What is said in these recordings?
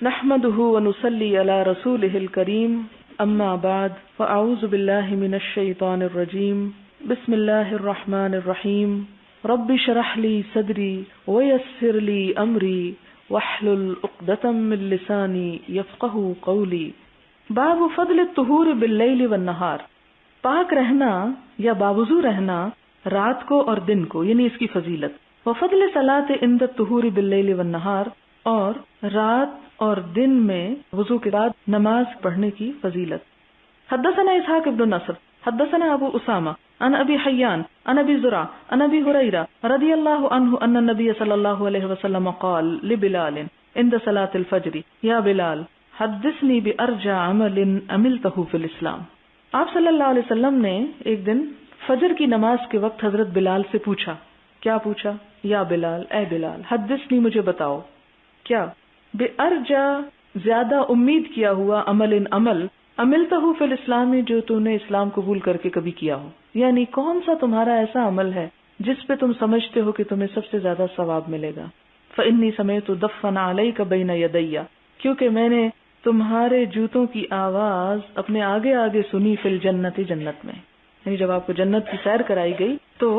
نحمده ونصلي على رسوله الكريم اما بعد فاعوذ بالله من الشيطان الرجيم بسم الله الرحمن الرحيم رب اشرح لي صدري ويسر لي امري واحلل عقدة من لساني يفقهوا قولي. باب فضل الطہور باللیل والنہار، پاک رہنا یا باوضو رہنا رات کو اور دن کو، یعنی اس کی فضیلت. وفضل صلاۃ عند الطہور باللیل والنہار، اور رات اور دن میں وضو کے بعد نماز پڑھنے کی فضیلت. حدثنا اسحاق بن نصر حدثنا ابو اسامہ عن ابی حیان عن ابی زرع عن ابی ہریرہ رضی اللہ عنہ ان النبی صلی اللہ علیہ وسلم قال لبلال عند صلاۃ الفجر یا بلال حدثنی بارجع عمل عملتہ فی الاسلام. آپ صلی اللہ علیہ وسلم نے ایک دن فجر کی نماز کے وقت حضرت بلال سے پوچھا. کیا پوچھا؟ یا بلال، اے بلال، حدثنی، مجھے بتاؤ، کیا بارجع زیادہ امید کیا ہوا عمل عملتہ فی الاسلام، جو تو نے اسلام قبول کر کے کبھی کیا ہو، یعنی کون سا تمہارا ایسا عمل ہے جس پہ تم سمجھتے ہو کہ تمہیں سب سے زیادہ ثواب ملے گا. فإنی سمعت دفا علیک بین یدی، کیونکہ میں نے تمہارے جوتوں کی آواز اپنے آگے آگے سنی، فی الجنت، جنت میں. یعنی جب آپ کو جنت کی سیر کرائی گئی تو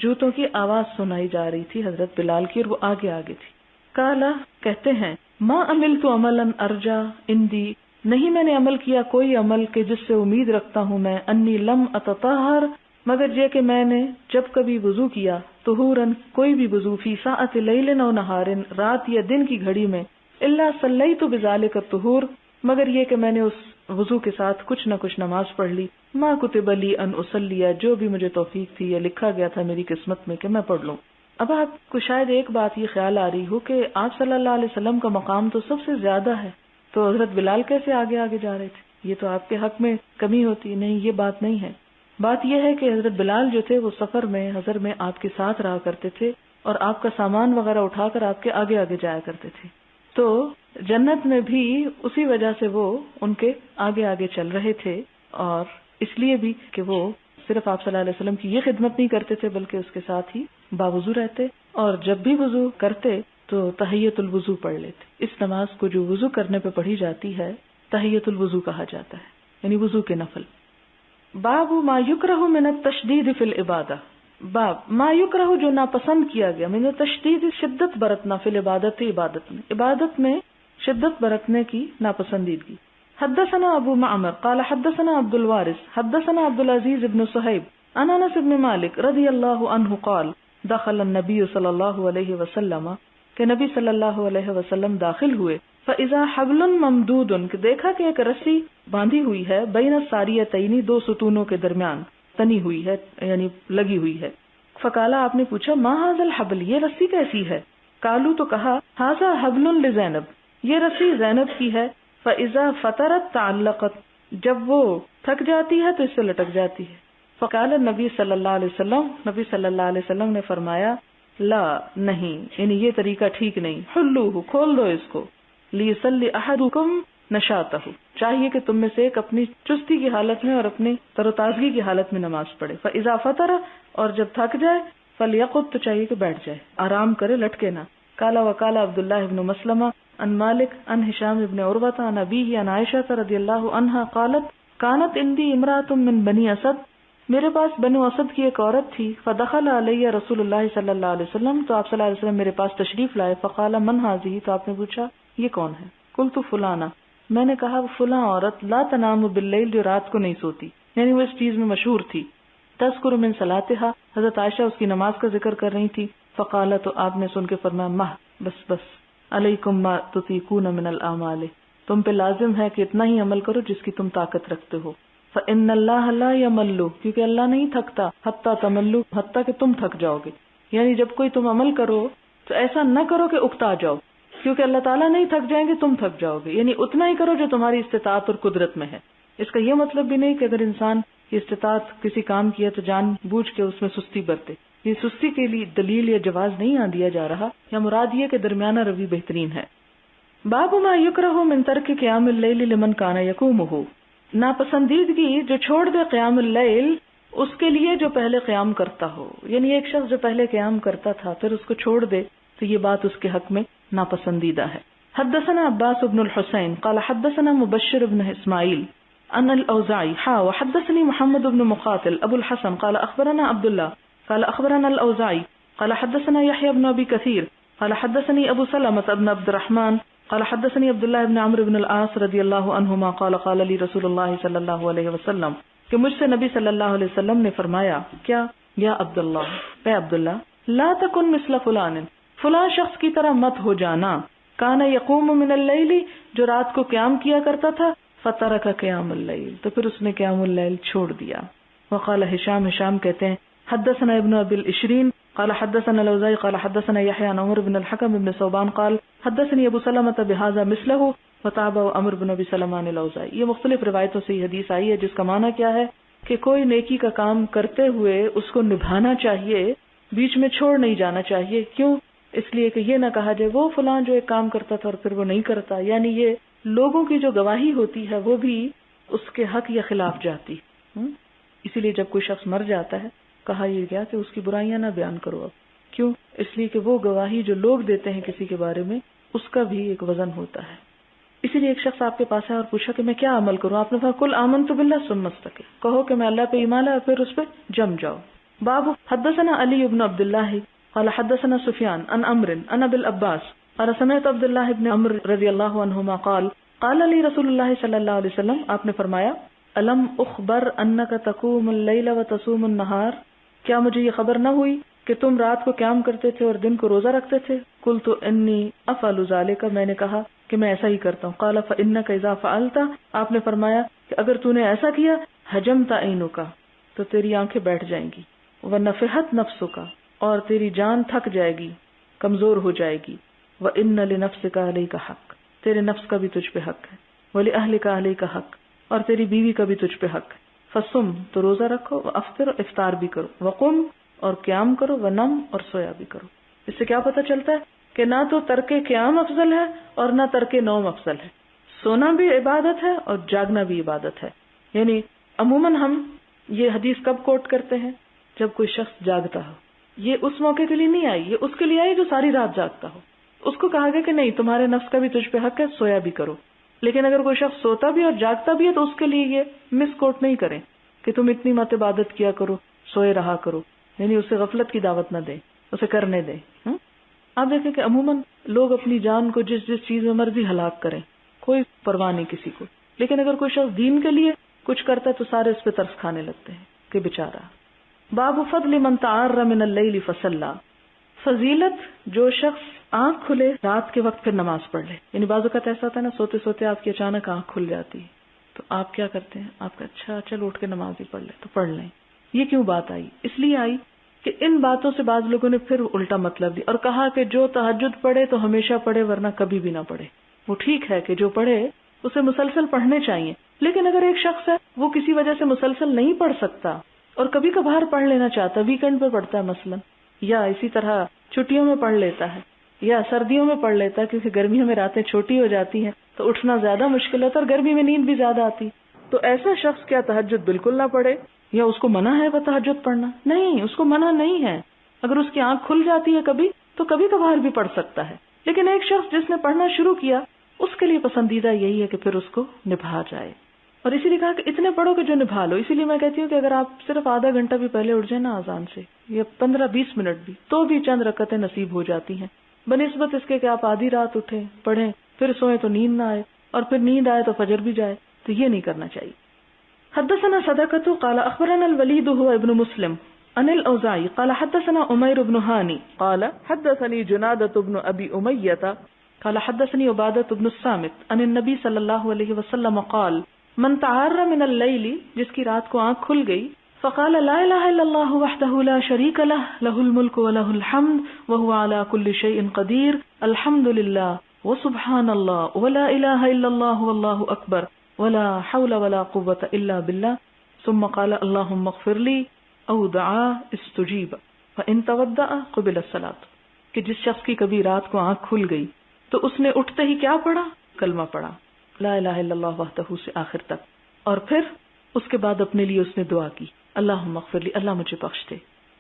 جوتوں کی آواز سنائی جا رہی تھی حضرت بلال کی، اور وہ آگے آگے تھی. قالا، کہتے ہیں، ما عملت عملا ارجا عندی، نہیں میں نے عمل کیا کوئی عمل کہ جس سے امید رکھتا ہوں میں، انی لم اتطہر، مگر یہ کہ میں نے جب کبھی وضو کیا، طہورن، کوئی بھی وضو، فی ساعت لیل او نہار، رات یا دن کی گھڑی میں، الا صلیت بذالک الطہور، مگر یہ کہ میں نے اس وضو کے ساتھ کچھ نہ کچھ نماز پڑھ لی، ما کتب لی ان اصلی، جو بھی مجھے توفیق تھی یا لکھا گیا تھا میری قسمت میں کہ میں پڑھ لوں. اب آپ کو شاید ایک بات یہ خیال آ رہی ہو کہ آپ صلی اللہ علیہ وسلم کا مقام تو سب سے زیادہ ہے، تو حضرت بلال کیسے آگے آگے جا رہے تھے؟ یہ تو آپ کے حق میں کمی ہوتی. نہیں، یہ بات نہیں ہے. بات یہ ہے کہ حضرت بلال جو تھے وہ سفر میں، حضر میں آپ کے ساتھ رہا کرتے تھے، اور آپ کا سامان وغیرہ اٹھا کر آپ کے آگے آگے جایا کرتے تھے. تو جنت میں بھی اسی وجہ سے وہ ان کے آگے آگے چل رہے تھے، اور اس لیے بھی کہ وہ صرف آپ صلی اللہ علیہ وسلم کی یہ خدمت نہیں کرتے تھے بلکہ اس کے ساتھ ہی باوضو رہتے، اور جب بھی وضو کرتے تو تحیۃ الوضو پڑھ لیتے. اس نماز کو جو وضو کرنے پہ پڑھی جاتی ہے تحیۃ الوضو کہا جاتا ہے، یعنی وضو کے نفل. باب ما یکرہ من التشدید فی العبادہ، باب ما یکرہ، جو ناپسند کیا گیا، من التشدید، شدت برتنا، فی العبادت، عبادت میں شدت برتنے کی ناپسندیدگی. حدثنا ابو معمر قال حدثنا عبد الوارث حدثنا عبد العزيز بن صہیب عن انس بن مالک رضی اللہ عنہ قال دخل النبی صلی اللہ علیہ وسلم، کہ نبی صلی اللہ علیہ وسلم داخل ہوئے، فاذا حبل ممدود، کہ دیکھا کہ ایک رسی باندھی ہوئی ہے، بین الساریتین، دو ستونوں کے درمیان، تنی ہوئی ہے یعنی لگی ہوئی ہے. فقالا، آپ نے پوچھا، ما ھذا الحبل، یہ رسی کیسی ہے؟ قالوا، تو کہا، ھذا حبل لزینب، یہ رسی زینب کی ہے. فاذا فترت تعلقت، جب وہ تھک جاتی ہے تو اس سے لٹک جاتی ہے. فقال نبی صلی اللہ علیہ وسلم، نبی صلی اللہ علیہ وسلم نے فرمایا، لا، نہیں، یعنی یہ طریقہ ٹھیک نہیں، حلوہ، کھول دو اس کو، لیصلی احدکم نشاطہ، چاہیے کہ تم میں سے ایک اپنی چستی کی حالت میں اور اپنی تر و تازگی کی حالت میں نماز پڑھے. فاذا فطر، اور جب تھک جائے، فلیقعد، تو چاہیے کہ بیٹھ جائے، آرام کرے، لٹکے نہ. قال وقال عبداللہ ابن مسلمہ عن مالک عن ہشام ابن عروہ عن ابیہ عن عائشہ رضی اللہ عنہا قالت کانت عندی امرأۃ من بنی اسد، میرے پاس بنو اسد کی ایک عورت تھی. فدخل علیہ رسول اللہ صلی اللہ علیہ وسلم، تو آپ صلی اللہ علیہ وسلم میرے پاس تشریف لائے. فقال من هذه، تو آپ نے پوچھا یہ کون ہے؟ قلت فلانا، میں نے کہا فلاں عورت، لا تنام باللیل، جو رات کو نہیں سوتی، یعنی وہ اس چیز میں مشہور تھی. تذکر من صلاتها، حضرت عائشہ اس کی نماز کا ذکر کر رہی تھی. فقال، تو آپ نے سن کے فرمایا، مہ، بس علیکم ما تطیقون من الاعمال، تم پہ لازم ہے کہ اتنا ہی عمل کرو جس کی تم طاقت رکھتے ہو. فإن اللہ لا یمل، کیونکہ اللہ نہیں تھکتا، حتی تملو، حتی کہ تم تھک جاؤ گے. یعنی جب کوئی تم عمل کرو تو ایسا نہ کرو کہ اکتا جاؤ، کیونکہ اللہ تعالیٰ نہیں تھک جائیں گے، تم تھک جاؤ گے. یعنی اتنا ہی کرو جو تمہاری استطاعت اور قدرت میں ہے. اس کا یہ مطلب بھی نہیں کہ اگر انسان کی استطاعت کسی کام کی ہے تو جان بوجھ کے اس میں سستی برتے. یہ سستی کے لیے دلیل یا جواز نہیں دیا جا رہا، یا مراد یہ کہ درمیانہ روی بہترین ہے. باب ما یکرہ من ترک قیام اللیل لمن کان یقومہ، ناپسندیدگی جو چھوڑ دے قیام اللیل اس کے لیے جو پہلے قیام کرتا ہو. یعنی ایک شخص جو پہلے قیام کرتا تھا پھر اس کو چھوڑ دے تو یہ بات اس کے حق میں ناپسندیدہ ہے. حدثنا عباس بن الحسين قال حدثنا مبشر بن اسماعيل ان الاوزاعي وحدثني محمد بن مقاتل ابو الحسن قال اخبرنا عبد الله قال اخبرنا الاوزاعي قال حدثنا يحيى بن ابي كثير قال حدثني ابو سلمة بن عبد الرحمن قال حدثني عبد الله بن عمرو بن العاص رضی اللہ عنہما قال قال لي رسول اللہ صلی اللہ علیہ وسلم کہ مجھ سے نبی صلی اللہ علیہ وسلم نے فرمایا کیا یا عبداللہ اے عبداللہ لا تکن مثل فلان فلاں شخص کی طرح مت ہو جانا کان یقوم من اللیل جو رات کو قیام کیا کرتا تھا فترک قیام اللیل تو پھر اس نے قیام اللیل چھوڑ دیا. وقال ہشام کہتے ہیں حدثنا ابن ابی العشرین قال حدثنا الاوزاعی قال حدثنا یحیی عن عمر بن الحکم بن ثوبان قال حدثني ابو سلمة بهذا مثله وتابع عمرو بن ابی سلمہ عن الاوزاعی. یہ مختلف روایتوں سے یہ حدیث آئی ہے جس کا معنی کیا ہے کہ کوئی نیکی کا کام کرتے ہوئے اس کو نبھانا چاہیے, بیچ میں چھوڑ نہیں جانا چاہیے. کیوں؟ اس لیے کہ یہ نہ کہا جائے وہ فلاں جو ایک کام کرتا تھا اور پھر وہ نہیں کرتا, یعنی یہ لوگوں کی جو گواہی ہوتی ہے وہ بھی اس کے حق یا خلاف جاتی. اسی لیے جب کوئی شخص مر جاتا ہے کہا یہ گیا کہ اس کی برائیاں نہ بیان کرو. اب کیوں؟ اس لیے کہ وہ گواہی جو لوگ دیتے ہیں کسی کے بارے میں اس کا بھی ایک وزن ہوتا ہے. اسی لیے ایک شخص آپ کے پاس ہے اور پوچھا کہ میں کیا عمل کروں, آپ نے کہا کل آمنت باللہ ثم استقم, کہو کہ میں اللہ پہ ایمان لایا پھر اس پہ جم جاؤ. باب حدثنا علی بن عبد اللہ قال حدثنا سفیان عن عمرو عن ابی العباس قال سمعت عبد اللہ بن عمرو رضی اللہ عنہما قال قال لی رسول اللہ صلی اللہ علیہ وسلم, آپ نے فرمایا الم اخبر انک تقوم اللیل وتصوم النہار, کیا مجھے یہ خبر نہ ہوئی کہ تم رات کو قیام کرتے تھے اور دن کو روزہ رکھتے تھے. قلت انی افعل ذلک, میں نے کہا کہ میں ایسا ہی کرتا ہوں. قال فانک اذا فعلت, آپ نے فرمایا کہ اگر تو نے ایسا کیا حجمت عینک, تو تیری آنکھیں بیٹھ جائیں گی, ونفحت نفسک, اور تیری جان تھک جائے گی, کمزور ہو جائے گی, وان لنفسک علیک حق, تیرے نفس کا بھی تجھ پہ حق ہے, ولاہلک علیک حق, اور تیری بیوی کا بھی تجھ پہ حق ہے. فصم, تو روزہ رکھو, وافطر, افطار بھی کرو, وقم, اور قیام کرو, ونم, اور سویا بھی کرو. اس سے کیا پتہ چلتا ہے کہ نہ تو ترک قیام افضل ہے اور نہ ترک نوم افضل ہے. سونا بھی عبادت ہے اور جاگنا بھی عبادت ہے. یعنی عموماً ہم یہ حدیث کب کوٹ کرتے ہیں؟ جب کوئی شخص جاگتا ہو. یہ اس موقع کے لیے نہیں آئی, یہ اس کے لیے آئی جو ساری رات جاگتا ہو. اس کو کہا گیا کہ نہیں, تمہارے نفس کا بھی تجھ پہ حق ہے, سویا بھی کرو. لیکن اگر کوئی شخص سوتا بھی اور جاگتا بھی ہے تو اس کے لیے یہ مس کوٹ نہیں کریں کہ تم اتنی مت عبادت کیا کرو, سوئے رہا کرو. یعنی اسے غفلت کی دعوت نہ دیں, اسے کرنے دیں. آپ دیکھیں کہ عموماً لوگ اپنی جان کو جس چیز میں مرضی ہلاک کریں, کوئی پرواہ نہیں کسی کو. لیکن اگر کوئی شخص دین کے لیے کچھ کرتا ہے تو سارے اس پہ ترس کھانے لگتے ہیں کہ بیچارہ. باب فضل من تعار من اللیل فصلی, فضیلت جو شخص آنکھ کھلے رات کے وقت پھر نماز پڑھ لے. یعنی بعض اوقات ایسا ہوتا ہے نا, سوتے سوتے آپ کی اچانک آنکھ کھل جاتی ہے, تو آپ کیا کرتے ہیں, آپ کا اچھا چلو اٹھ کے نماز ہی پڑھ لیں, تو پڑھ لیں. یہ کیوں بات آئی؟ اس لیے آئی کہ ان باتوں سے بعض لوگوں نے پھر الٹا مطلب دیا اور کہا کہ جو تہجد پڑھے تو ہمیشہ پڑھے ورنہ کبھی بھی نہ پڑھے. وہ ٹھیک ہے کہ جو پڑھے اسے مسلسل پڑھنے چاہیے, لیکن اگر ایک شخص ہے وہ کسی وجہ سے مسلسل نہیں پڑھ سکتا اور کبھی کبھار پڑھ لینا چاہتا, ویکینڈ پہ پڑھتا ہے مثلا, یا اسی طرح چھٹیوں میں پڑھ لیتا ہے, یا سردیوں میں پڑھ لیتا ہے کیونکہ گرمیوں میں راتیں چھوٹی ہو جاتی ہیں تو اٹھنا زیادہ مشکل ہوتا ہے اور گرمی میں نیند بھی زیادہ آتی, تو ایسا شخص کیا تہجد بالکل نہ پڑھے یا اس کو منع ہے وہ تہجد پڑھنا؟ نہیں, اس کو منع نہیں ہے. اگر اس کی آنکھ کھل جاتی ہے کبھی تو کبھی کبھار بھی پڑھ سکتا ہے. لیکن ایک شخص جس نے پڑھنا شروع کیا اس کے لیے پسندیدہ یہی ہے کہ پھر اس کو نبھا جائے. اور اسی لیے کہا کہ اتنے پڑھو کہ جو نبھا لو. اسی لیے میں کہتی ہوں کہ اگر آپ صرف آدھا گھنٹہ بھی پہلے اٹھ جائیں نا اذان سے, یا 15-20 منٹ بھی, تو بھی چند رکعتیں نصیب ہو جاتی ہیں, بنسبت اس کے کہ آپ آدھی رات اٹھیں پڑھیں پھر سوئیں تو نیند نہ آئے, اور پھر نیند آئے تو فجر بھی جائے. تو یہ نہیں کرنا چاہیے. حدثنا صدقة قال اخبرنا الوليد هو ابن مسلم عن الاوزاعي قال حدثنا عمير بن هاني قال حدثني جنادة بن ابي امية قال حدثني عبادة بن الصامت عن النبي صلی اللہ علیہ وسلم قال من تعار من الليل, جس کی رات کو آنکھ کھل گئی, فقال لا الہ الا اللہ وحدہ لا شریک لہ لہ الملک ولہ الحمد وهو على كل شيء قدیر الحمد للہ وسبحان اللہ ولا الہ الا اللہ واللہ اکبر ولا حول ولا قوة الا بالله ثم قال اللهم اغفر لي او دعا استجیب فان تودع قبل الصلاة. کہ جس شخص کی کبھی رات کو آنکھ کھل گئی تو اس نے اٹھتے ہی کیا پڑھا؟ کلمہ پڑھا, لا الہ الا اللہ وحدہ سے آخر تک, اور پھر اس کے بعد اپنے لیے اس نے دعا کی اللہم اغفر لی, اللہ مجھے بخش دے,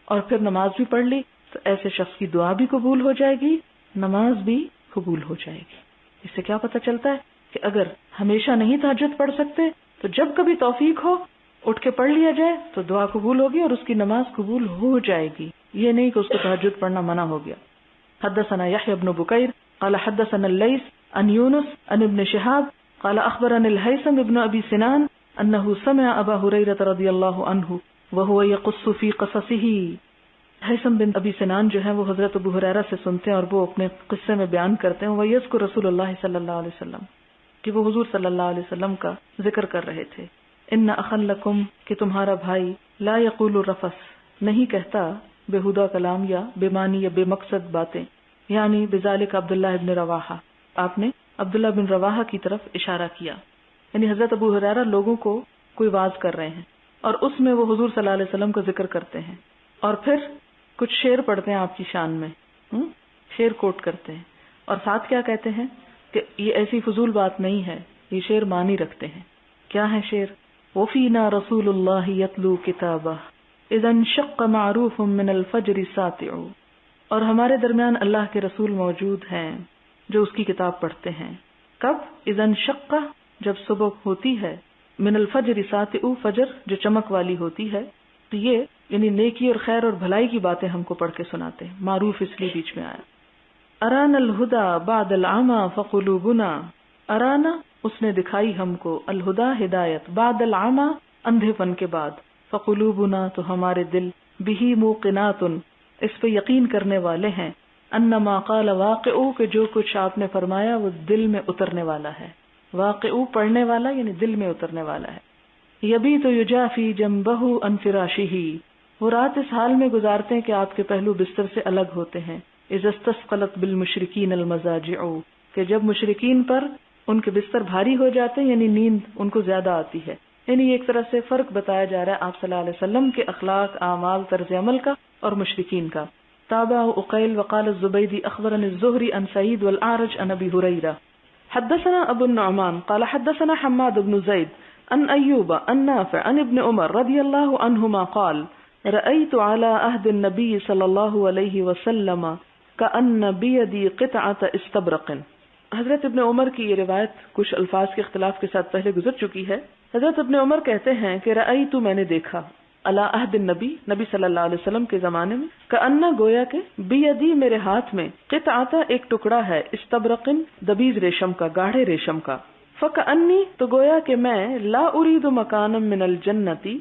اور پھر نماز بھی پڑھ لی. تو ایسے شخص کی دعا بھی قبول ہو جائے گی, نماز بھی قبول ہو جائے گی. اس سے کیا پتہ چلتا ہے کہ اگر ہمیشہ نہیں تہجد پڑھ سکتے تو جب کبھی توفیق ہو اٹھ کے پڑھ لیا جائے تو دعا قبول ہوگی اور اس کی نماز قبول ہو جائے گی. یہ نہیں کہ اس کو تہجد پڑھنا منع ہو گیا. حدثنا يحيى بن بكير قال حدثنا الليث عن يونس عن ابن شهاب قال اخبرني الهيثم بن ابي سنان انه سمع ابا هريره رضي الله عنه وهو يقص في قصصه. ہیثم بن ابی سنان جو ہے وہ حضرت ابو ہریرہ سے سنتے ہیں اور وہ اپنے قصے میں بیان کرتے ہیں. وہ یذکر رسول اللہ صلی اللہ علیہ وسلم کہ وہ حضور صلی اللہ علیہ وسلم کا ذکر کر رہے تھے. ان اخا لکم کہ تمہارا بھائی لا یقول الرفث نہیں کہتا بےہودہ کلام یا بے معنی یا بے مقصد باتیں. یعنی بذالک عبداللہ ابن رواحہ، آپ نے عبداللہ بن رواحہ کی طرف اشارہ کیا. یعنی حضرت ابو ہریرہ لوگوں کو کوئی واز کر رہے ہیں اور اس میں وہ حضور صلی اللہ علیہ وسلم کا ذکر کرتے ہیں اور پھر کچھ شعر پڑھتے ہیں آپ کی شان میں، شعر کوٹ کرتے ہیں اور ساتھ کیا کہتے ہیں کہ یہ ایسی فضول بات نہیں ہے، یہ شعر معنی رکھتے ہیں. کیا ہے شعر؟ وفینا رسول اللہ یتلو کتابہ اذا انشق معروف من الفجر ساطع. اور ہمارے درمیان اللہ کے رسول موجود ہیں جو اس کی کتاب پڑھتے ہیں. کب؟ اذا انشق، جب صبح ہوتی ہے، من الفجر ساطع، فجر جو چمک والی ہوتی ہے. تو یہ یعنی نیکی اور خیر اور بھلائی کی باتیں ہم کو پڑھ کے سناتے ہیں. معروف اس لیے بیچ میں آیا. ارانا الہدا بعد العمی فقلوبنا، ارانا اس نے دکھائی ہم کو، الہدا ہدایت، بعد العمی اندھے پن کے بعد، فقلوبنا تو ہمارے دل، بہی موقنات اس پہ یقین کرنے والے ہیں، انما قال واقعو کہ جو کچھ آپ نے فرمایا وہ دل میں اترنے والا ہے. واقعو پڑھنے والا یعنی دل میں اترنے والا ہے. یبیت یجافی جنبہ عن فراشہ، وہ رات اس حال میں گزارتے ہیں کہ آپ کے پہلو بستر سے الگ ہوتے ہیں. اذا استثقلت بالمشرکین المضاجع، کہ جب مشرکین پر ان کے بستر بھاری ہو جاتے ہیں یعنی نیند ان کو زیادہ آتی ہے. یعنی ایک طرح سے فرق بتایا جا رہا ہے آپ صلی اللہ علیہ وسلم کے اخلاق، اعمال، طرز عمل کا اور مشرکین کا. تابع عقیل وقال الزبیدی اخبرني الزهري عن سعید والأعرج عن ابی ہریرہ. حدثنا ابو النعمان قال حدثنا حماد بن زید عن ایوب عن نافع عن ابن عمر رضی اللہ عنہما قال رأيت على عهد النبي صلی اللہ علیہ وسلم كأن بيدي قطعة استبرق. حضرت ابن عمر کی یہ روایت کچھ الفاظ کے اختلاف کے ساتھ پہلے گزر چکی ہے. حضرت ابن عمر کہتے ہیں کہ رأیت میں نے دیکھا، علی عہد النبی، نبی صلی اللہ علیہ وسلم کے زمانے میں، کأن گویا کہ بیدی میرے ہاتھ میں، قطعة ایک ٹکڑا ہے، استبرق دبیز ریشم کا، گاڑھے ریشم کا. فکأنی تو گویا کہ میں لا ارید مکانا من الجنتی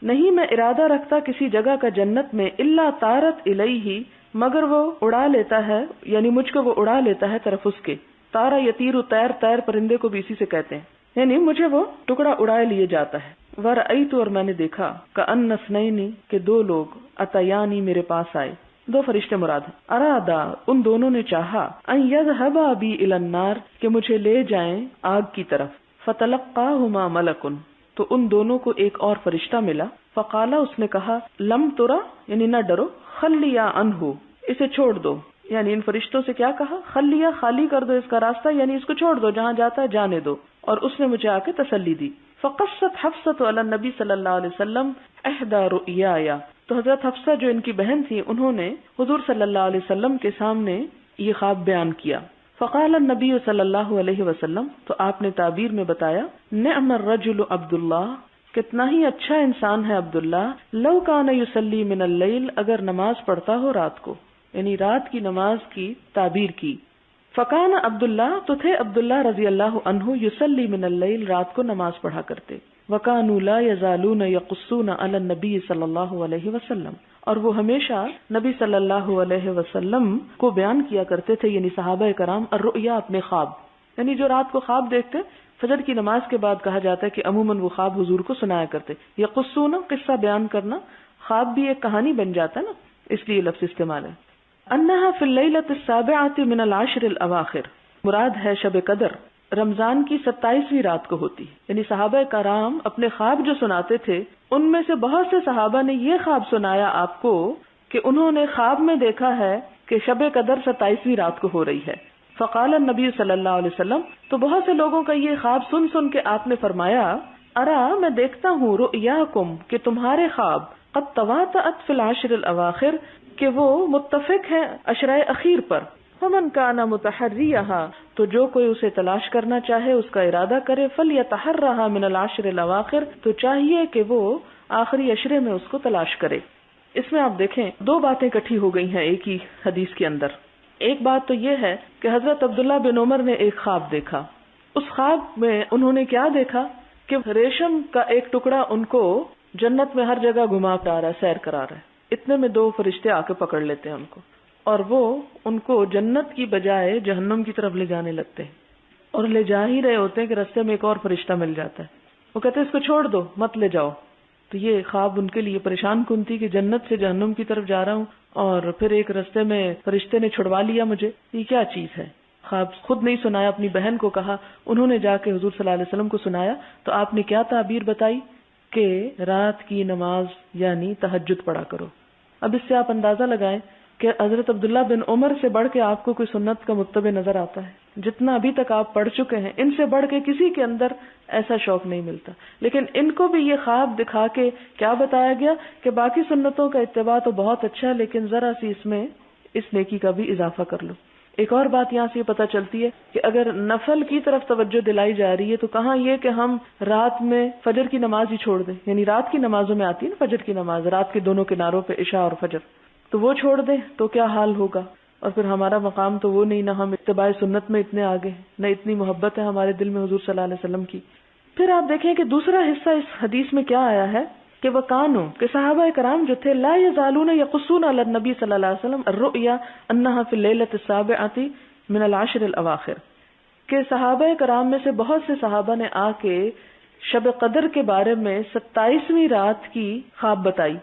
نہیں میں ارادہ رکھتا کسی جگہ کا جنت میں، الا طارت الیہ مگر وہ اڑا لیتا ہے، یعنی مجھ کو وہ اڑا لیتا ہے طرف اس کے. تارا یطیر طیر، طیر پرندے کو بھی اسی سے کہتے ہیں، یعنی مجھے وہ ٹکڑا اڑائے لیے جاتا ہے. ورأیت اور میں نے دیکھا، کأن اثنین کہ دو لوگ، اتیانی میرے پاس آئے، دو فرشتے مراد ہیں. ارادا ان دونوں نے چاہا، ان یذهبا بی الی النار کہ مجھے لے جائیں آگ کی طرف. فتلقاہما ملک تو ان دونوں کو ایک اور فرشتہ ملا. فقالا اس نے کہا، لم ترا یعنی نہ ڈرو، خلیا عنہ اسے چھوڑ دو. یعنی ان فرشتوں سے کیا کہا؟ خلیا خالی کر دو اس کا راستہ، یعنی اس کو چھوڑ دو، جہاں جاتا ہے جانے دو. اور اس نے مجھے آ کے تسلی دی. فقصت حفصۃ علی النبی صلی اللہ علیہ وسلم احدى رؤیایا تو حضرت حفصہ جو ان کی بہن تھی انہوں نے حضور صلی اللہ علیہ وسلم کے سامنے یہ خواب بیان کیا. فقال النبی صلی اللہ علیہ وسلم تو آپ نے تعبیر میں بتایا، نعم الرجل عبداللہ کتنا ہی اچھا انسان ہے عبداللہ، لو کان یصلی من اللیل اگر نماز پڑھتا ہو رات کو، یعنی رات کی نماز کی تعبیر کی. فکان عبداللہ تو تھے عبداللہ رضی اللہ عنہ یصلی من اللیل رات کو نماز پڑھا کرتے. وکانوا لا یزالون یقصون علی النبی صلی اللہ علیہ وسلم اور وہ ہمیشہ نبی صلی اللہ علیہ وسلم کو بیان کیا کرتے تھے، یعنی صحابہ کرام، الرؤیا اپنے خواب، یعنی جو رات کو خواب دیکھتے فجر کی نماز کے بعد کہا جاتا ہے کہ عموماً وہ خواب حضور کو سنایا کرتے. یقصون قصہ بیان کرنا، خواب بھی ایک کہانی بن جاتا ہے نا، اس لیے لفظ استعمال ہے. انہا فی اللیلۃ السابعۃ من العشر الاواخر مراد ہے شب قدر، رمضان کی 27ویں رات کو ہوتی. یعنی صحابہ کرام اپنے خواب جو سناتے تھے ان میں سے بہت سے صحابہ نے یہ خواب سنایا آپ کو کہ انہوں نے خواب میں دیکھا ہے کہ شب قدر 27ویں رات کو ہو رہی ہے. فقال النبی صلی اللہ علیہ وسلم تو بہت سے لوگوں کا یہ خواب سن سن کے آپ نے فرمایا، ارا میں دیکھتا ہوں رؤیاکم کہ تمہارے خواب قد تواطأت فی العشر الاواخر کہ وہ متفق ہیں عشرۂ اخیر پر. فمن کان متحریھا، تو جو کوئی اسے تلاش کرنا چاہے، اس کا ارادہ کرے، فلیتحرھا من العشر الاواخر، تو چاہیے کہ وہ آخری عشرے میں اس کو تلاش کرے۔ اس میں آپ دیکھیں دو باتیں اکٹھی ہو گئی ہیں ایک ہی حدیث کے اندر۔ ایک بات تو یہ ہے کہ حضرت عبداللہ بن عمر نے ایک خواب دیکھا، اس خواب میں انہوں نے کیا دیکھا کہ ریشم کا ایک ٹکڑا ان کو جنت میں ہر جگہ گھما رہا ہے، سیر کرا رہا ہے۔ اتنے میں دو فرشتے آ کے پکڑ لیتے ہیں ان کو، اور وہ ان کو جنت کی بجائے جہنم کی طرف لے جانے لگتے ہیں، اور لے جا ہی رہے ہوتے ہیں کہ رستے میں ایک اور فرشتہ مل جاتا ہے، وہ کہتے ہیں اس کو چھوڑ دو، مت لے جاؤ۔ تو یہ خواب ان کے لیے پریشان کن تھی کہ جنت سے جہنم کی طرف جا رہا ہوں اور پھر ایک رستے میں فرشتے نے چھڑوا لیا مجھے، یہ کیا چیز ہے؟ خواب خود نہیں سنایا، اپنی بہن کو کہا، انہوں نے جا کے حضور صلی اللہ علیہ وسلم کو سنایا، تو آپ نے کیا تعبیر بتائی کہ رات کی نماز یعنی تہجد پڑھا کرو۔ اب اس سے آپ اندازہ لگائیں کہ حضرت عبداللہ بن عمر سے بڑھ کے آپ کو کوئی سنت کا متبع نظر آتا ہے؟ جتنا ابھی تک آپ پڑھ چکے ہیں ان سے بڑھ کے کسی کے اندر ایسا شوق نہیں ملتا، لیکن ان کو بھی یہ خواب دکھا کے کیا بتایا گیا کہ باقی سنتوں کا اتباع تو بہت اچھا ہے، لیکن ذرا سی اس میں اس نیکی کا بھی اضافہ کر لو۔ ایک اور بات یہاں سے یہ پتہ چلتی ہے کہ اگر نفل کی طرف توجہ دلائی جا رہی ہے تو کہاں یہ کہ ہم رات میں فجر کی نماز ہی چھوڑ دیں، یعنی رات کی نمازوں میں آتی ہے نا فجر کی نماز، رات کے دونوں کناروں پہ عشاء اور فجر، تو وہ چھوڑ دیں تو کیا حال ہوگا؟ اور پھر ہمارا مقام تو وہ نہیں، نہ ہم اتباع سنت میں اتنے آگے ہیں، نہ اتنی محبت ہے ہمارے دل میں حضور صلی اللہ علیہ وسلم کی۔ پھر آپ دیکھیں کہ دوسرا حصہ اس حدیث میں کیا آیا ہے کہ وکانو، کہ صحابہ کرام جو تھے، لا یزالون یقصون علی النبی صلی اللہ علیہ وسلم الرؤیا انہا فی اللیلۃ السابعۃ من العشر الاواخر، کہ صحابہ کرام میں سے بہت سے صحابہ نے آ کے شب قدر کے بارے میں 27ویں رات کی خواب بتائی،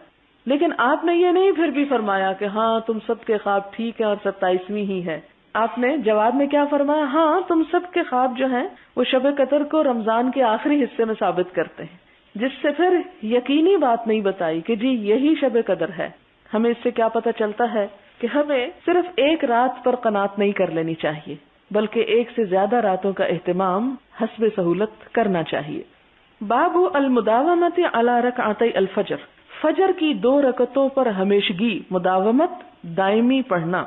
لیکن آپ نے یہ نہیں پھر بھی فرمایا کہ ہاں تم سب کے خواب ٹھیک ہے اور 27ویں ہی ہے۔ آپ نے جواب میں کیا فرمایا؟ ہاں تم سب کے خواب جو ہیں وہ شب قدر کو رمضان کے آخری حصے میں ثابت کرتے ہیں، جس سے پھر یقینی بات نہیں بتائی کہ جی یہی شب قدر ہے۔ ہمیں اس سے کیا پتہ چلتا ہے کہ ہمیں صرف ایک رات پر قناعت نہیں کر لینی چاہیے، بلکہ ایک سے زیادہ راتوں کا اہتمام حسب سہولت کرنا چاہیے۔ باب المداومۃ علی رکعتي الفجر، فجر کی 2 رکعتوں پر ہمیشگی، مداومت دائمی پڑھنا۔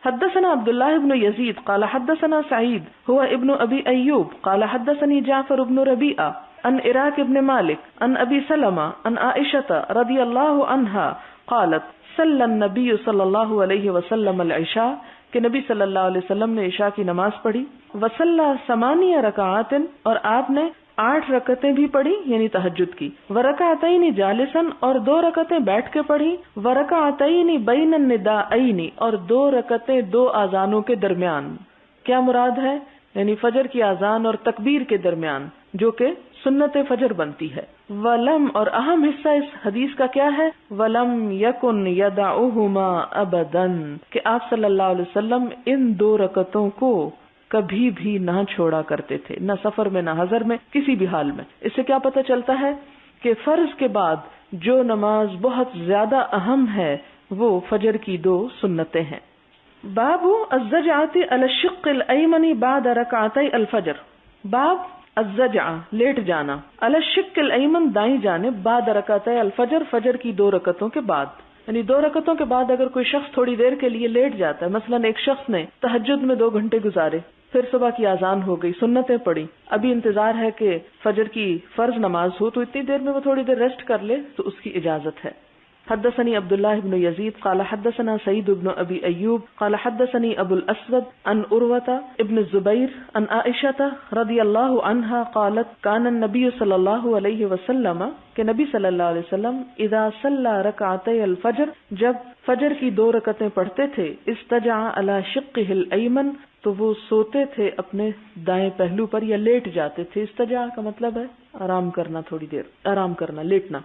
حدثنا عبداللہ ابن یزید قال حدثنا سعید هو ابن ابی ایوب قال حدثني جعفر ابن ربیعہ عن عراق ابن مالک عن ابی سلمہ عن عائشہ رضی اللہ عنہا قالت صلی النبی صلی اللہ علیہ وسلم العشاء، کہ نبی صلی اللہ علیہ وسلم نے عشاء کی نماز پڑھی، وصلی 8 رکعات، اور آپ نے 8 رکعتیں بھی پڑھی یعنی تہجد کی، ورکعتین جالسا، اور 2 رکعتیں بیٹھ کے پڑھی، ورکعتین بین النداءین، اور 2 رکعتیں 2 اذانوں کے درمیان۔ کیا مراد ہے؟ یعنی فجر کی اذان اور تکبیر کے درمیان، جو کہ سنت فجر بنتی ہے۔ ولم، اور اہم حصہ اس حدیث کا کیا ہے؟ ولم یکن یدعہما ابدا، کہ آپ صلی اللہ علیہ وسلم ان 2 رکعتوں کو کبھی بھی نہ چھوڑا کرتے تھے، نہ سفر میں نہ حضر میں، کسی بھی حال میں۔ اس سے کیا پتہ چلتا ہے کہ فرض کے بعد جو نماز بہت زیادہ اہم ہے وہ فجر کی 2 سنتیں ہیں۔ باب الزجعۃ علی الشق الایمن بعد رکعتي الفجر، باب الزجع، لیٹ جانا، علی الشق الایمن، دائیں جانب، بعد رکعتي الفجر، فجر کی 2 رکعتوں کے بعد، یعنی 2 رکعتوں کے بعد اگر کوئی شخص تھوڑی دیر کے لیے لیٹ جاتا ہے، مثلا ایک شخص نے تہجد میں 2 گھنٹے گزارے، پھر صبح کی اذان ہو گئی، سنتیں پڑھی، ابھی انتظار ہے کہ فجر کی فرض نماز ہو، تو اتنی دیر میں وہ تھوڑی دیر ریسٹ کر لے تو اس کی اجازت ہے۔ حدثني عبد الله بن يزيد قال حدثنا سعيد بن ابي ايوب قال حدثني ابو الاسود عن عروة ابن الزبير عن عائشة رضي الله عنها قالت كان النبي صلى الله عليه وسلم، کہ نبی صلی اللہ علیہ وسلم اذا صلى ركعتي الفجر، جب فجر کی 2 رکعتیں پڑھتے تھے، استجع على شقه الايمن، تو وہ سوتے تھے اپنے دائیں پہلو پر یا لیٹ جاتے تھے۔ استجع کا مطلب ہے آرام کرنا، تھوڑی دیر آرام کرنا، لیٹنا۔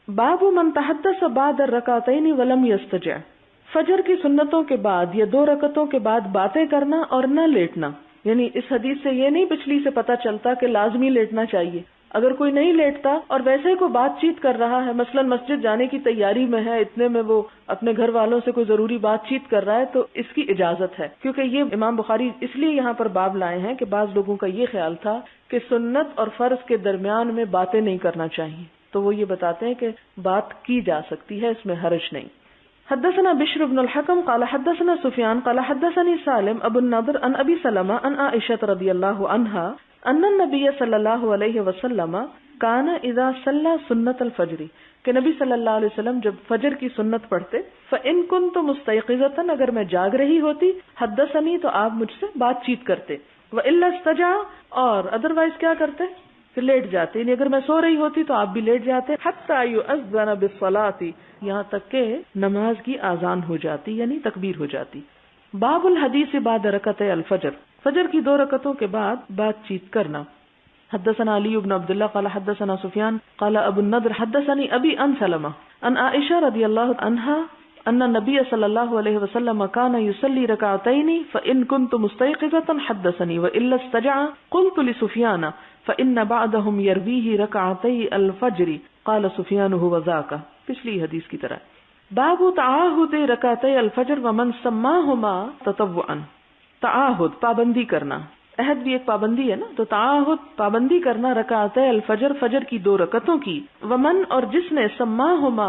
باب من تحدث بعد الرکعتین ولم یستجع، فجر کی سنتوں کے بعد یا 2 رکعتوں کے بعد باتیں کرنا اور نہ لیٹنا، یعنی اس حدیث سے یہ نہیں پچھلی سے پتہ چلتا کہ لازمی لیٹنا چاہیے۔ اگر کوئی نہیں لیٹتا اور ویسے ہی کوئی بات چیت کر رہا ہے، مثلا مسجد جانے کی تیاری میں ہے، اتنے میں وہ اپنے گھر والوں سے کوئی ضروری بات چیت کر رہا ہے، تو اس کی اجازت ہے، کیونکہ یہ امام بخاری اس لیے یہاں پر باب لائے ہیں کہ بعض لوگوں کا یہ خیال تھا کہ سنت اور فرض کے درمیان میں باتیں نہیں کرنا چاہیے، تو وہ یہ بتاتے ہیں کہ بات کی جا سکتی ہے، اس میں حرج نہیں۔ حدثنا بشر بن الحكم قال حدثنا سفيان قال حدثني سالم ابو النضر عن ابي سلمة عن عائشة رضي الله عنها ان النبي صلی اللہ علیہ وسلم كان اذا صلى سنة الفجر، کہ نبی صلی اللہ علیہ وسلم جب فجر کی سنت پڑھتے، فإن كنت مستيقظة، اگر میں جاگ رہی ہوتی، حدثني تو آپ مجھ سے بات چیت کرتے، وإلا استجع، اور ادروائز کیا کرتے، پھر لیٹ جاتے، یعنی اگر میں سو رہی ہوتی تو آپ بھی لیٹ جاتے، حتى يؤذن بالصلاة، یہاں تک کہ نماز کی آذان ہو جاتی یعنی تکبیر ہو جاتی۔ باب الحدیث بعد رکعتي الفجر، فجر کی 2 رکعتوں کے بعد بات چیت کرنا۔ حدثنا علی بن عبد الله قال حدثنا سفیان قال ابو النضر حدثني ابي عن سلمة عن عائشة رضي الله عنها ان النبي صلى الله عليه وسلم كان يصلي ركعتين فإن كنت مستيقظة حدثني وإلا استجع، قلت لسفيان فإن بعضهم يرويه ركعتي الفجر قال سفيان هو ذاك، پچھلی حدیث کی طرح۔ باب تعاہد رکعتي الفجر ومن سماهما تطوعا، تعاہد پابندی کرنا، عہد بھی ایک پابندی ہے نا، تو تعاہد پابندی کرنا رکعتي الفجر، فجر کی 2 رکعتوں کی، ومن اور جس نے سماہما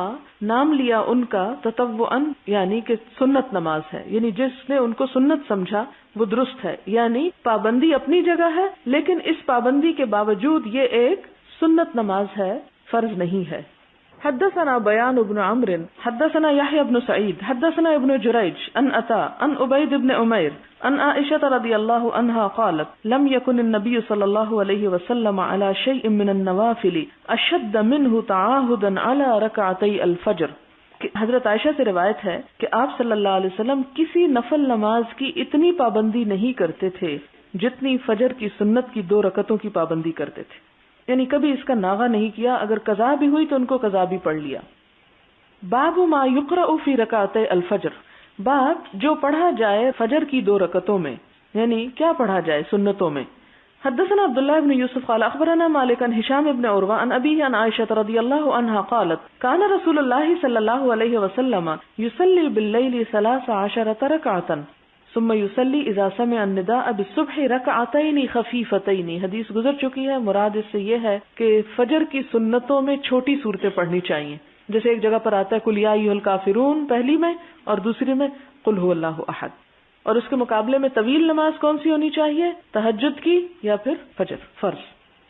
نام لیا ان کا، تطوعا یعنی کہ سنت نماز ہے، یعنی جس نے ان کو سنت سمجھا وہ درست ہے، یعنی پابندی اپنی جگہ ہے لیکن اس پابندی کے باوجود یہ ایک سنت نماز ہے، فرض نہیں ہے۔ حدثنا بیان بن عمرو حدثنا يحيى بن سعيد حدثنا ابن جريج عن عطاء عن عبيد بن عمير عن عائشة رضي الله عنها قالت لم يكن النبي صلى الله عليه وسلم على شيء من النوافل أشد منه تعاهدا على ركعتي الفجر، حضرت عائشہ سے روایت ہے کہ آپ صلی اللہ علیہ وسلم کسی نفل نماز کی اتنی پابندی نہیں کرتے تھے جتنی فجر کی سنت کی 2 رکعتوں کی پابندی کرتے تھے، یعنی کبھی اس کا ناغہ نہیں کیا، اگر قضا بھی ہوئی تو ان کو قضا بھی پڑھ لیا۔ باب ما یقرأ فی رکعتي الفجر، باب جو پڑھا جائے فجر کی 2 رکعتوں میں، یعنی کیا پڑھا جائے سنتوں میں۔ حدثنا عبداللہ بن یوسف قال اخبرنا مالک عن هشام بن عروہ عن ابیہ عن عائشہ رضی اللہ عنہا قالت کان رسول اللہ صلی اللہ علیہ وسلم یصلی باللیل 13 رکعتا ثم یصلی اذا سمع النداء بالصبح رکعتین خفیفتین، حدیث گزر چکی ہے، مراد اس سے یہ ہے کہ فجر کی سنتوں میں چھوٹی صورتیں پڑھنی چاہیے، جیسے ایک جگہ پر آتا ہے قل یا ایھا الکافرون پہلی میں اور دوسری میں قل ھو اللہ احد، اور اس کے مقابلے میں طویل نماز کون سی ہونی چاہیے، تہجد کی یا پھر فجر فرض۔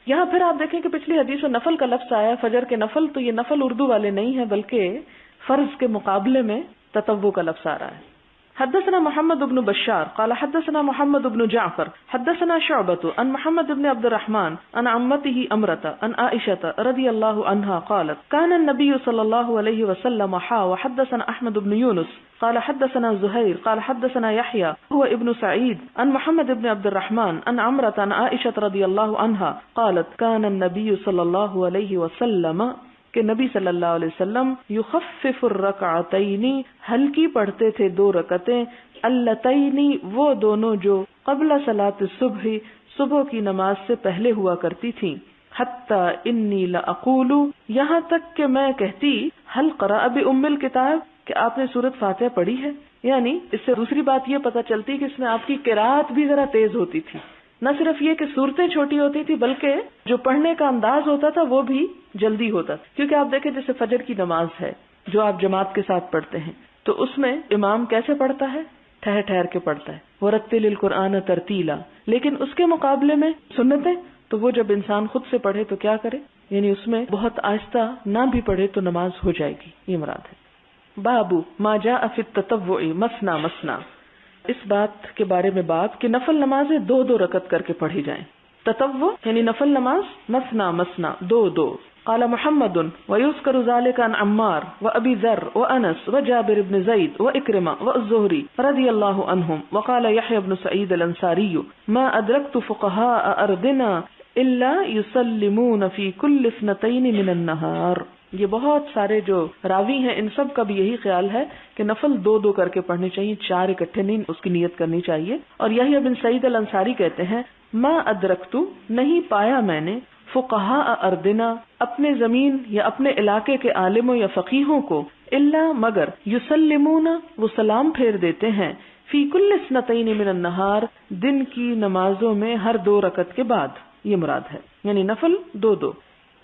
یہاں پھر آپ دیکھیں کہ پچھلی حدیث میں نفل کا لفظ آیا، فجر کے نفل، تو یہ نفل اردو والے نہیں ہیں بلکہ فرض کے مقابلے میں تطوع کا لفظ آ رہا ہے۔ حدثنا محمد بن بشار قال حدثنا محمد بن جعفر حدثنا شعبة عن محمد بن عبد الرحمن عن عمته أمرة عن عائشة رضي الله عنها قالت كان النبي صلى الله عليه وسلم وحدثنا أحمد بن يونس قال حدثنا زهير قال حدثنا يحيى هو ابن سعيد عن محمد بن عبد الرحمن عن عمرة عن عائشة رضي الله عنها قالت كان النبي صلى الله عليه وسلم کہ نبی صلی اللہ علیہ وسلم یخفف الرکعتین ہلکی پڑھتے تھے 2 رکعتیں، اللتین وہ دونوں جو قبل صلاۃ الصبح صبح کی نماز سے پہلے ہوا کرتی تھیں، حتی انی لاقول یہاں تک کہ میں کہتی هل قرأ بأم الکتاب کہ آپ نے سورۃ فاتحہ پڑھی ہے، یعنی اس سے دوسری بات یہ پتہ چلتی کہ اس میں آپ کی قرأت بھی ذرا تیز ہوتی تھی، نہ صرف یہ کہ صورتیں چھوٹی ہوتی تھی بلکہ جو پڑھنے کا انداز ہوتا تھا وہ بھی جلدی ہوتا تھا، کیونکہ آپ دیکھیں جیسے فجر کی نماز ہے جو آپ جماعت کے ساتھ پڑھتے ہیں تو اس میں امام کیسے پڑھتا ہے، ٹھہر ٹھہر کے پڑھتا ہے، وَرَتِّلِ الْقُرْآنَ تَرْتِيلًا، لیکن اس کے مقابلے میں سنتیں تو وہ جب انسان خود سے پڑھے تو کیا کرے، یعنی اس میں بہت آہستہ نہ بھی پڑھے تو نماز ہو جائے گی، یہ مراد ہے۔ باب ما جاء فی التطوع مثنى مثنى، اس بات کے بارے میں باب کہ نفل نمازیں 2 رکعت کر کے پڑھی جائیں، تطوع یعنی نفل نماز مثنى مثنى 2 قال محمد ويذكر ذلك عن عمار وابي ذر وانس وجابر بن زيد واكرمه والزهري رضي الله عنهم، وقال يحيى بن سعيد الانصاري ما ادركت فقهاء ارضنا الا يسلمون في كل 2 من النهار۔ یہ بہت سارے جو راوی ہیں ان سب کا بھی یہی خیال ہے کہ نفل 2 کر کے پڑھنے چاہیے، 4 اکٹھے نہیں اس کی نیت کرنی چاہیے۔ اور یحییٰ بن سعید الانصاری کہتے ہیں ما ادرکت نہیں پایا میں نے فقہاء ارضنا اپنے زمین یا اپنے علاقے کے عالموں یا فقیہوں کو الا مگر یسلمون وہ سلام پھیر دیتے ہیں فی کل 2 من النہار دن کی نمازوں میں ہر 2 رکعت کے بعد، یہ مراد ہے یعنی نفل 2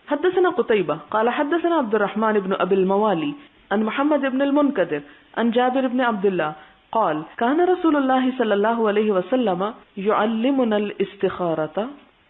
حدثنا قتيبة قال حدثنا عبد الرحمن بن ابي الموالي عن محمد بن المنكدر عن جابر بن عبد الله قال كان رسول الله صلی اللہ علیہ وسلم يعلمنا الاستخارة.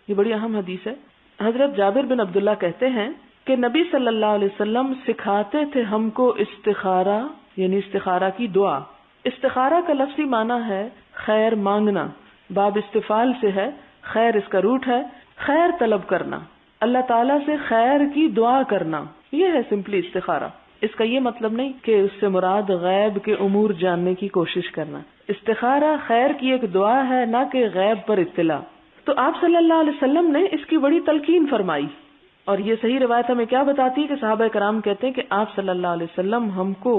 یہ بڑی اہم حدیث ہے. حضرت جابر بن عبداللہ کہتے ہیں کہ نبی صلی اللہ علیہ وسلم سکھاتے تھے ہم کو استخارہ یعنی استخارہ کی دعا. استخارہ کا لفظی معنی ہے خیر مانگنا. باب استفال سے ہے، خیر اس کا روٹ ہے، خیر طلب کرنا، اللہ تعالیٰ سے خیر کی دعا کرنا. یہ ہے سمپلی استخارہ. اس کا یہ مطلب نہیں کہ اس سے مراد غیب کے امور جاننے کی کوشش کرنا. استخارہ خیر کی ایک دعا ہے، نہ کہ غیب پر اطلاع. تو آپ صلی اللہ علیہ وسلم نے اس کی بڑی تلقین فرمائی، اور یہ صحیح روایت ہمیں کیا بتاتی ہے کہ صحابہ کرام کہتے ہیں کہ آپ صلی اللہ علیہ وسلم ہم کو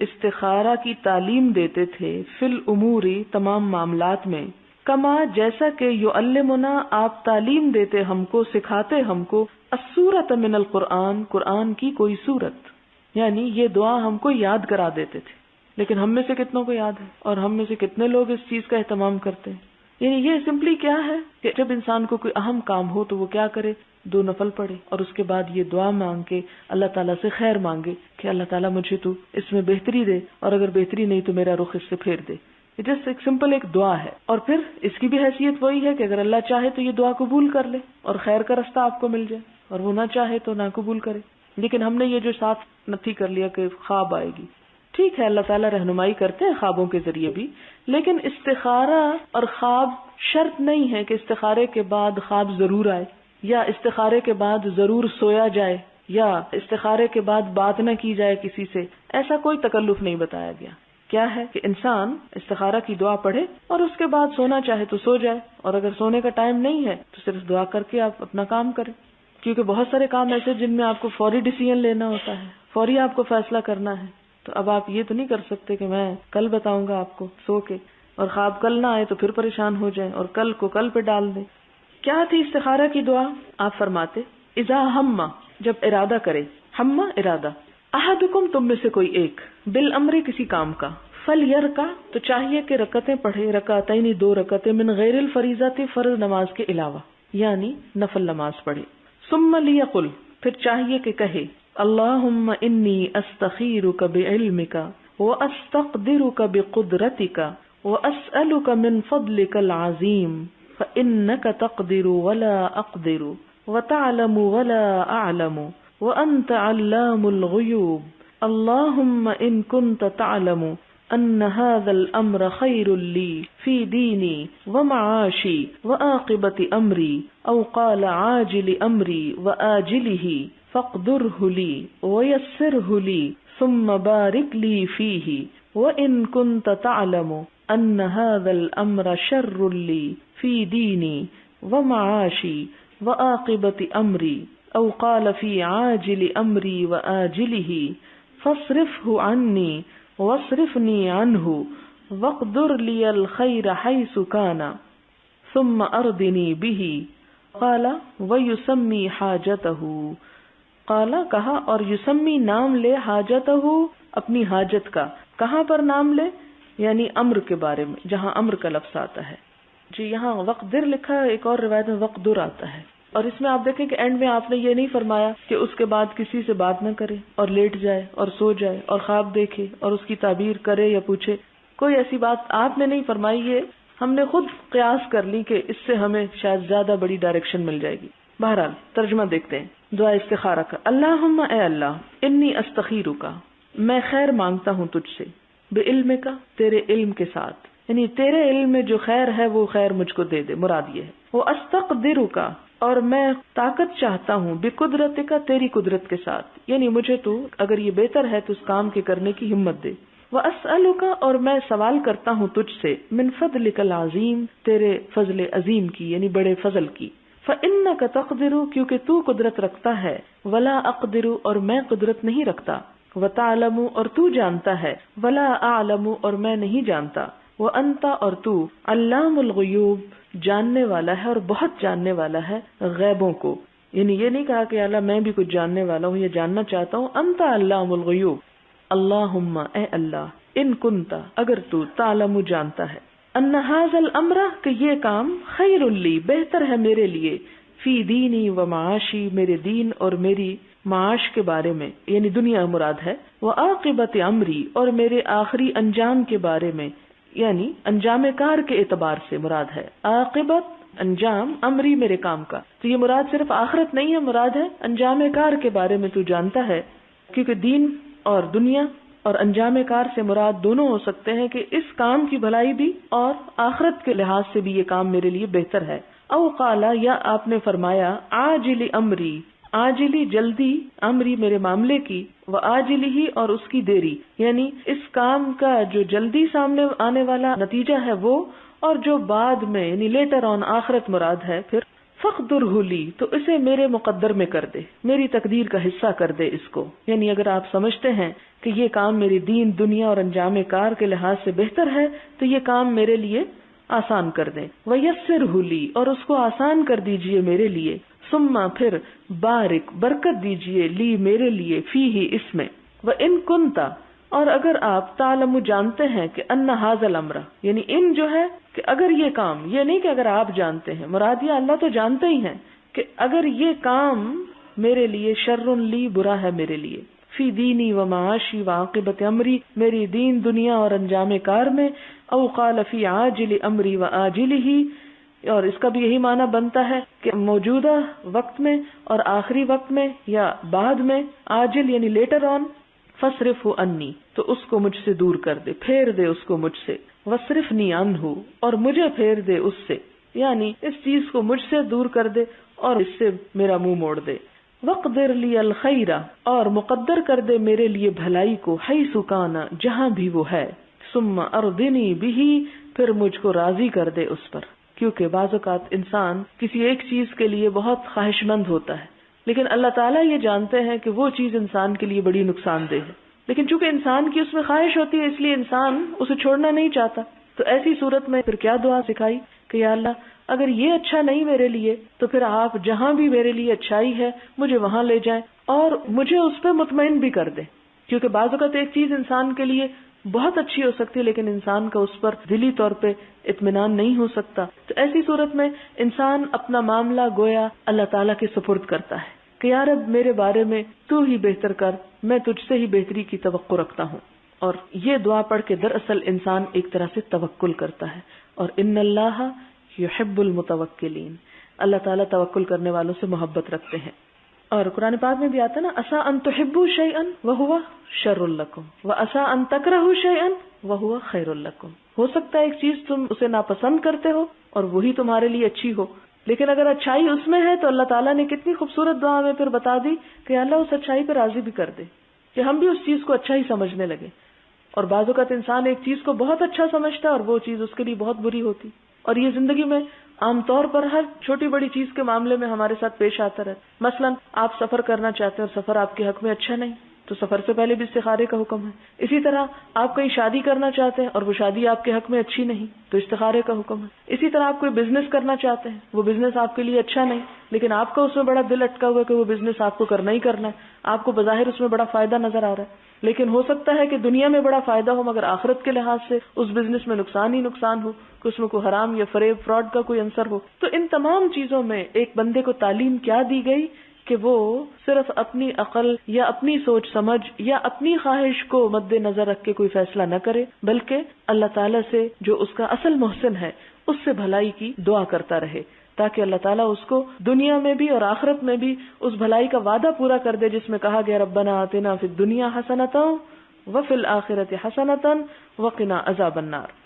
استخارہ کی تعلیم دیتے تھے فی الاموری تمام معاملات میں، کما جیسا کہ یعلمنا آپ تعلیم دیتے ہم کو، سکھاتے ہم کو السورۃ من القرآن قرآن کی کوئی سورت. یعنی یہ دعا ہم کو یاد کرا دیتے تھے. لیکن ہم میں سے کتنوں کو یاد ہے اور ہم میں سے کتنے لوگ اس چیز کا اہتمام کرتے ہیں؟ یعنی یہ سمپلی کیا ہے کہ جب انسان کو کوئی اہم کام ہو تو وہ کیا کرے، 2 نفل پڑھے اور اس کے بعد یہ دعا مانگ کے اللہ تعالیٰ سے خیر مانگے کہ اللہ تعالیٰ مجھے تو اس میں بہتری دے، اور اگر بہتری نہیں تو میرا رخ اس سے پھیر دے. یہ جسٹ ایک سمپل ایک دعا ہے. اور پھر اس کی بھی حیثیت وہی ہے کہ اگر اللہ چاہے تو یہ دعا قبول کر لے اور خیر کا رستہ آپ کو مل جائے، اور وہ نہ چاہے تو نہ قبول کرے. لیکن ہم نے یہ جو ساتھ نفی کر لیا کہ خواب آئے گی، ٹھیک ہے اللہ تعالیٰ رہنمائی کرتے ہیں خوابوں کے ذریعے بھی، لیکن استخارہ اور خواب شرط نہیں ہے کہ استخارے کے بعد خواب ضرور آئے، یا استخارے کے بعد ضرور سویا جائے، یا استخارے کے بعد بات نہ کی جائے کسی سے. ایسا کوئی تکلف نہیں بتایا گیا. کیا ہے کہ انسان استخارہ کی دعا پڑھے اور اس کے بعد سونا چاہے تو سو جائے، اور اگر سونے کا ٹائم نہیں ہے تو صرف دعا کر کے آپ اپنا کام کریں. کیونکہ بہت سارے کام ایسے جن میں آپ کو فوری ڈیسیژن لینا ہوتا ہے، فوری آپ کو فیصلہ کرنا ہے. تو اب آپ یہ تو نہیں کر سکتے کہ میں کل بتاؤں گا آپ کو سو کے، اور خواب کل نہ آئے تو پھر پریشان ہو جائیں اور کل کو کل پہ ڈال دیں. کیا تھی استخارہ کی دعا؟ آپ فرماتے اذا ہم جب ارادہ کرے، ہم ارادہ، احدکم تم میں سے کوئی ایک، بالامر کسی کام کا، فلیرکع تو چاہیے کہ رکعتیں پڑھے، رکعتین 2 رکعتیں، من غیر الفریضۃ فرض نماز کے علاوہ، یعنی نفل نماز پڑھے. ثم لیقل پھر چاہیے کہ کہے اللہم انی استخیرک بعلمک واستقدرک بقدرتک واسألک من فضلک العظیم فإنک تقدر ولا اقدر وتعلم ولا اعلم وانت علام الغیوب. اللہم ان کنت تعلم ان هذا الامر خیر لی فی دینی ومعاشی وعاقبت امری او قال عاجل امری وآجلہ فاقدرہ لی ویسرہ لی ثم بارک لی فیہ وان کنت تعلم ان هذا الامر شر لی فی دینی ومعاشی وعاقبت امری او قال فی عاجل امری وآجلہ فاصرفہ عنی واصرفنی عنہ واقدر لی الخیر حیث کان ثم اردنی بہ. قال ویسمی حاجتہ، قال کہا اور یسمی نام لے حاجتہ اپنی حاجت کا. کہاں پر نام لے؟ یعنی امر کے بارے میں، جہاں امر کا لفظ آتا ہے. جی یہاں وقدر لکھا ہے، ایک اور روایت میں وقدر آتا ہے. اور اس میں آپ دیکھیں کہ اینڈ میں آپ نے یہ نہیں فرمایا کہ اس کے بعد کسی سے بات نہ کرے اور لیٹ جائے اور سو جائے اور خواب دیکھے اور اس کی تعبیر کرے یا پوچھے. کوئی ایسی بات آپ نے نہیں فرمائی. یہ ہم نے خود قیاس کر لی کہ اس سے ہمیں شاید زیادہ بڑی ڈائریکشن مل جائے گی. بہرحال ترجمہ دیکھتے ہیں. دعا استخارہ کا، اللہم اے اللہ، انی استخیرک میں خیر مانگتا ہوں تجھ سے، بعلمک تیرے علم کے ساتھ، یعنی تیرے علم میں جو خیر ہے وہ خیر مجھ کو دے دے، مراد یہ ہے. وہ استقدرک اور میں طاقت چاہتا ہوں، بقدرتک تیری قدرت کے ساتھ، یعنی مجھے تو اگر یہ بہتر ہے تو اس کام کے کرنے کی ہمت دے. واسألک اور میں سوال کرتا ہوں تجھ سے، من فضلک العظیم تیرے فضل عظیم کی، یعنی بڑے فضل کی. فإنک تقدر کیونکہ تو قدرت رکھتا ہے، ولا اقدر اور میں قدرت نہیں رکھتا، وتعلم اور تو جانتا ہے، ولا اعلم اور میں نہیں جانتا، وانت اور تو علام الغیوب جاننے والا ہے اور بہت جاننے والا ہے غیبوں کو. یعنی یہ نہیں کہا کہ اللہ میں بھی کچھ جاننے والا ہوں یا جاننا چاہتا ہوں. انت علام الغیوب. اللہم اے اللہ، ان کنتا اگر تو تعلم جانتا ہے، ان ھذا الامر کہ یہ کام خیر لی بہتر ہے میرے لیے، فی دینی و معاشی، میرے دین اور میری معاش کے بارے میں، یعنی دنیا مراد ہے، وعاقبت امری، اور میرے آخری انجام کے بارے میں، یعنی انجام کار کے اعتبار سے مراد ہے، عاقبت انجام، امری میرے کام کا، تو یہ مراد صرف آخرت نہیں ہے، مراد ہے انجام کار کے بارے میں تو جانتا ہے، کیونکہ دین اور دنیا اور انجام کار سے مراد دونوں ہو سکتے ہیں کہ اس کام کی بھلائی بھی اور آخرت کے لحاظ سے بھی یہ کام میرے لیے بہتر ہے۔ او قالا، یا آپ نے فرمایا، عاجل امری، عاجلی جلدی، امری میرے معاملے کی، و آجلی ہی اور اس کی دیری، یعنی اس کام کا جو جلدی سامنے آنے والا نتیجہ ہے وہ، اور جو بعد میں یعنی لیٹر آن آخرت مراد ہے پھر، فقدرہ لی، تو اسے میرے مقدر میں کر دے، میری تقدیر کا حصہ کر دے اس کو، یعنی اگر آپ سمجھتے ہیں کہ یہ کام میری دین دنیا اور انجام کار کے لحاظ سے بہتر ہے تو یہ کام میرے لیے آسان کر دیں، ویسرہ لی، اور اس کو آسان کر دیجئے میرے لیے، ثم پھر بارک، برکت دیجئے، لی میرے لیے، فیہ اس میں، وان کنت، اور اگر آپ تعلم جانتے ہیں کہ ان ھذا الامر، یعنی ان جو ہے کہ اگر یہ کام، یہ نہیں کہ اگر آپ جانتے ہیں، مراد یہ اللہ تو جانتے ہی ہیں کہ اگر یہ کام میرے لیے شر لی، برا ہے میرے لیے، فی دینی و معاشی و عاقبت امری، میری دین دنیا اور انجام کار میں، او قال فی عاجل امری و آجلہ، اور اس کا بھی یہی معنی بنتا ہے کہ موجودہ وقت میں اور آخری وقت میں یا بعد میں، آجل یعنی لیٹر آن، فصرف انی، تو اس کو مجھ سے دور کر دے، پھیر دے اس کو مجھ سے، وصرفنی عنہ، اور مجھے پھیر دے اس سے، یعنی اس چیز کو مجھ سے دور کر دے اور اس سے میرا منہ موڑ دے، وقدر لی الخیر، اور مقدر کر دے میرے لیے بھلائی کو، حیث کان، جہاں بھی وہ ہے، ثم ارضنی بہ، پھر مجھ کو راضی کر دے اس پر، کیونکہ بعض اوقات انسان کسی ایک چیز کے لیے بہت خواہش مند ہوتا ہے، لیکن اللہ تعالیٰ یہ جانتے ہیں کہ وہ چیز انسان کے لیے بڑی نقصان دہ ہے، لیکن چونکہ انسان کی اس میں خواہش ہوتی ہے اس لیے انسان اسے چھوڑنا نہیں چاہتا، تو ایسی صورت میں پھر کیا دعا سکھائی کہ یا اللہ اگر یہ اچھا نہیں میرے لیے تو پھر آپ جہاں بھی میرے لیے اچھائی ہے مجھے وہاں لے جائیں اور مجھے اس پہ مطمئن بھی کر دیں، کیونکہ بعض اوقات ایک چیز انسان کے لیے بہت اچھی ہو سکتی ہے لیکن انسان کا اس پر دلی طور پہ اطمینان نہیں ہو سکتا، تو ایسی صورت میں انسان اپنا معاملہ گویا اللہ تعالیٰ کے سپرد کرتا ہے کہ یا رب میرے بارے میں تو ہی بہتر کر، میں تجھ سے ہی بہتری کی توقع رکھتا ہوں، اور یہ دعا پڑھ کے دراصل انسان ایک طرح سے توکل کرتا ہے، اور ان اللہ یحب المتوکلین، اللہ تعالیٰ توکل کرنے والوں سے محبت رکھتے ہیں، اور قرآن پاک میں بھی آتا ہے نا، عسیٰ ان تحبوا شیئا وہو شر لکم وعسیٰ ان تکرہوا شیئا وہو خیر لکم، ہو سکتا ہے ایک چیز تم اسے ناپسند کرتے ہو اور وہی تمہارے لیے اچھی ہو، لیکن اگر اچھائی اس میں ہے تو اللہ تعالیٰ نے کتنی خوبصورت دعا میں پھر بتا دی کہ اللہ اس اچھائی پہ راضی بھی کر دے، کہ ہم بھی اس چیز کو اچھا ہی سمجھنے لگے، اور بعض اوقات انسان ایک چیز کو بہت اچھا سمجھتا ہے اور وہ چیز اس کے لیے بہت بری ہوتی، اور یہ زندگی میں عام طور پر ہر چھوٹی بڑی چیز کے معاملے میں ہمارے ساتھ پیش آتا رہتا، مثلا آپ سفر کرنا چاہتے ہیں اور سفر آپ کے حق میں اچھا نہیں تو سفر سے پہلے بھی استخارے کا حکم ہے، اسی طرح آپ کہیں شادی کرنا چاہتے ہیں اور وہ شادی آپ کے حق میں اچھی نہیں تو استخارے کا حکم ہے، اسی طرح آپ کوئی بزنس کرنا چاہتے ہیں، وہ بزنس آپ کے لیے اچھا نہیں لیکن آپ کا اس میں بڑا دل اٹکا ہوا ہے کہ وہ بزنس آپ کو کرنا ہی کرنا ہے، آپ کو بظاہر اس میں بڑا فائدہ نظر آ رہا ہے لیکن ہو سکتا ہے کہ دنیا میں بڑا فائدہ ہو مگر آخرت کے لحاظ سے اس بزنس میں نقصان ہی نقصان ہو، کہ اس میں کوئی حرام یا فریب فراڈ کا کوئی عنصر ہو، تو ان تمام چیزوں میں ایک بندے کو تعلیم کیا دی گئی کہ وہ صرف اپنی عقل یا اپنی سوچ سمجھ یا اپنی خواہش کو مد نظر رکھ کے کوئی فیصلہ نہ کرے بلکہ اللہ تعالیٰ سے جو اس کا اصل محسن ہے اس سے بھلائی کی دعا کرتا رہے تاکہ اللہ تعالیٰ اس کو دنیا میں بھی اور آخرت میں بھی اس بھلائی کا وعدہ پورا کر دے جس میں کہا گیا ربنا آتنا فی الدنیا حسنۃ وفی الآخرۃ حسنۃ وقنا عذاب النار۔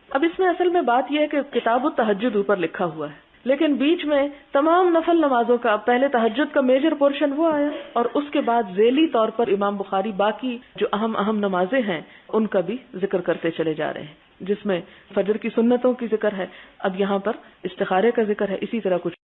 اب اس میں اصل میں بات یہ ہے کہ کتاب التہجد اوپر لکھا ہوا ہے لیکن بیچ میں تمام نفل نمازوں کا پہلے تہجد کا میجر پورشن وہ آیا اور اس کے بعد ذیلی طور پر امام بخاری باقی جو اہم نمازیں ہیں ان کا بھی ذکر کرتے چلے جا رہے ہیں، جس میں فجر کی سنتوں کی ذکر ہے، اب یہاں پر استخارے کا ذکر ہے، اسی طرح کچھ